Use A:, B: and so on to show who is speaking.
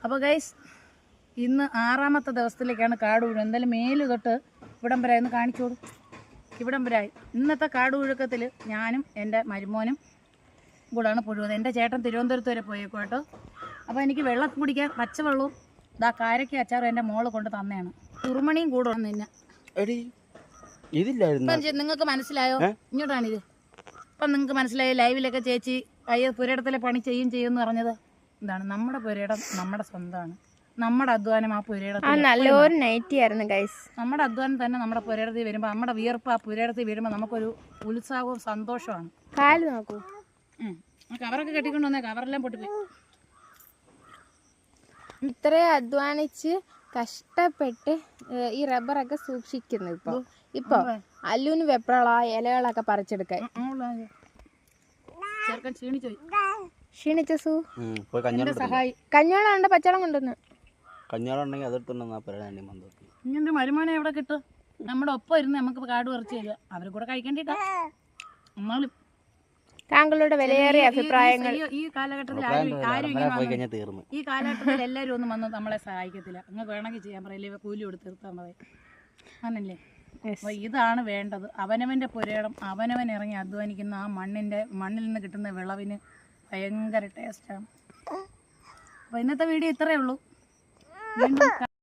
A: അപ്പോൾ ഗൈസ് ഇന്ന് 6ാമത്തെ ദിവസത്തിലേക്കാണ് കാട് ഉഴുക. എന്തായാലും മേല് തൊട്ട് ഇവിടം വരെ ഒന്ന് കാണിച്ചോളൂ. ഇവിടം വരായി. ഇന്നത്തെ കാട് ഉഴുക്കത്തിൽ ഞാനും എൻ്റെ മരുമോനും കൂടാണ് പുഴുവത്. എൻ്റെ ചേട്ടൻ തിരുവനന്തപുരത്ത് വരെ പോയേക്കും കേട്ടോ. അപ്പോൾ എനിക്ക് വെള്ളം കുടിക്കാൻ പച്ചവെള്ളവും ഇതാ കാരയ്ക്ക് അച്ചാറും എൻ്റെ മോള് കൊണ്ട് തന്നെയാണ്. കുറുമണിയും കൂടെ നിന്നെ നിങ്ങൾക്ക് മനസ്സിലായോ? ഇങ്ങോട്ടാണിത്. അപ്പം നിങ്ങൾക്ക് മനസ്സിലായോ? ലൈവിലൊക്കെ ചേച്ചി പുരയിടത്തിലെ പണി ചെയ്യുമെന്ന് പറഞ്ഞത് എന്താണ്? നമ്മുടെ പുരയിടം നമ്മുടെ സ്വന്തമാണ്. നമ്മുടെ അധ്വാനം ആ പുരയിടത്തിൽ
B: നല്ലൊരു നൈറ്റി ആയിരുന്നു ഗൈസ്.
A: നമ്മുടെ അധ്വാനം തന്നെ നമ്മുടെ പുരയിടത്തിൽ വരുമ്പോൾ നമ്മുടെ വിയർപ്പ് ആ പുരയിടത്തിൽ വീഴുമ്പോൾ നമുക്കൊരു ഉത്സാഹവും സന്തോഷമാണ്.
B: കാല് നോക്കൂ.
A: കവറൊക്കെ കെട്ടിക്കൊണ്ട് വന്നേ, കവറെല്ലാം പൊട്ടിപ്പോയി.
B: ഇത്രയും അധ്വാനിച്ച് കഷ്ടപ്പെട്ട് ഈ റബ്ബറൊക്കെ സൂക്ഷിക്കുന്നു. ഇപ്പൊ അല്ലുവിന് വെപ്രാള ഇലകളൊക്കെ പറിച്ചെടുക്കാൻ. ക്ഷീണിച്ച സു കഞ്ഞോളം ഉണ്ട്, പച്ചവെള്ളം കൊണ്ടുവന്ന്
A: ഇങ്ങനെ മരുമാനം എവിടെ കിട്ടും? നമ്മുടെ ഒപ്പം ഇരുന്ന് നമുക്ക് കാട് പറിച്ച് തരിക. അവർ കൂടെ കഴിക്കേണ്ടിട്ടാ. എന്നാലും
B: താങ്കളുടെ വിലയേറിയ അഭിപ്രായങ്ങൾ.
A: ഈ കാലഘട്ടത്തിൽ എല്ലാവരും ഒന്നും വന്ന് നമ്മളെ സഹായിക്കത്തില്ല. നിങ്ങൾക്ക് വേണമെങ്കിൽ ചെയ്യാൻ പറയില്ലേ, കൂലി കൊടുത്ത് തീർത്താൽ മതി. ആണല്ലേ? അപ്പോൾ ഇതാണ് വേണ്ടത്. അവനവൻ്റെ പുരയിടം അവനവൻ ഇറങ്ങി അധ്വാനിക്കുന്ന ആ മണ്ണിൽ നിന്ന് കിട്ടുന്ന വിളവിന് ഭയങ്കര ടേസ്റ്റാണ്. അപ്പോൾ ഇന്നത്തെ വീഡിയോ ഇത്രയേ ഉള്ളൂ. വീണ്ടും